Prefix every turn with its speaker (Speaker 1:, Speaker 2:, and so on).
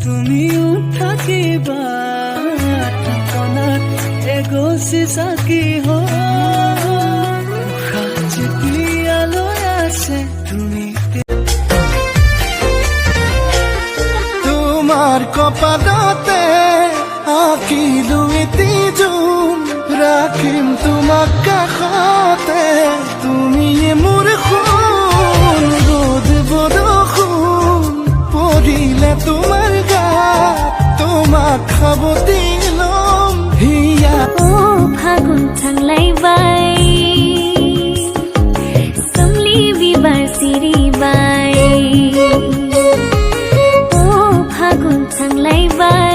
Speaker 1: তুমিও থাকিবা ঠিকনাত এগছি চাকি যেতিয়ালৈ আছে তুমি
Speaker 2: তোমার কপালতে আঁকিলো এটি জোন রাখিম তোমাক কাষতে তুমি মোৰ সোণ ৰ'দ বৰষুণ পৰিলে তোমাৰ গাত তোমাক সাৱটি ল'ম হিয়া
Speaker 3: ফাগুন थांलायबाय सोमलि बिबार सिरिबाय फागुन थांलायबाय